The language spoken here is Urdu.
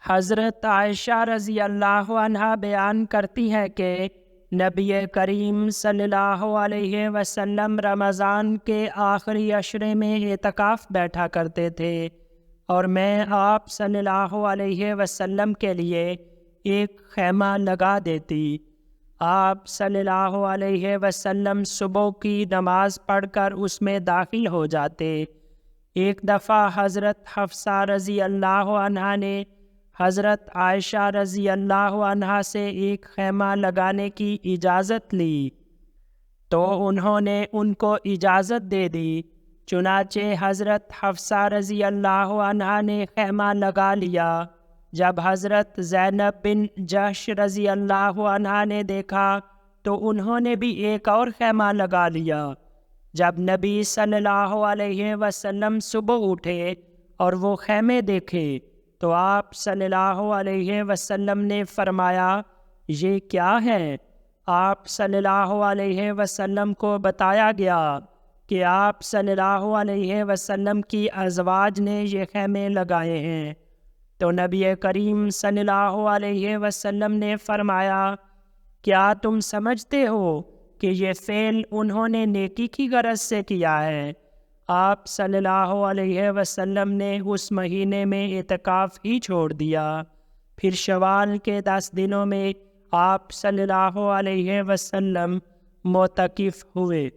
حضرت عائشہ رضی اللہ عنہا بیان کرتی ہے کہ نبی کریم صلی اللہ علیہ وسلم رمضان کے آخری عشرے میں اعتکاف بیٹھا کرتے تھے، اور میں آپ صلی اللہ علیہ وسلم کے لیے ایک خیمہ لگا دیتی۔ آپ صلی اللہ علیہ وسلم صبح کی نماز پڑھ کر اس میں داخل ہو جاتے۔ ایک دفعہ حضرت حفصہ رضی اللہ عنہا نے حضرت عائشہ رضی اللہ عنہا سے ایک خیمہ لگانے کی اجازت لی، تو انہوں نے ان کو اجازت دے دی۔ چنانچہ حضرت حفصہ رضی اللہ عنہا نے خیمہ لگا لیا۔ جب حضرت زینب بن جحش رضی اللہ عنہا نے دیکھا تو انہوں نے بھی ایک اور خیمہ لگا لیا۔ جب نبی صلی اللہ علیہ وسلم صبح اٹھے اور وہ خیمے دیکھے تو آپ صلی اللہ علیہ وسلم نے فرمایا، یہ کیا ہے؟ آپ صلی اللہ علیہ وسلم کو بتایا گیا کہ آپ صلی اللہ علیہ وسلم کی ازواج نے یہ خیمے لگائے ہیں۔ تو نبی کریم صلی اللہ علیہ وسلم نے فرمایا، کیا تم سمجھتے ہو کہ یہ فعل انہوں نے نیکی کی غرض سے کیا ہے؟ آپ صلی اللہ علیہ وسلم نے اس مہینے میں اعتکاف ہی چھوڑ دیا۔ پھر شوال کے 10 دنوں میں آپ صلی اللہ علیہ وسلم معتکف ہوئے۔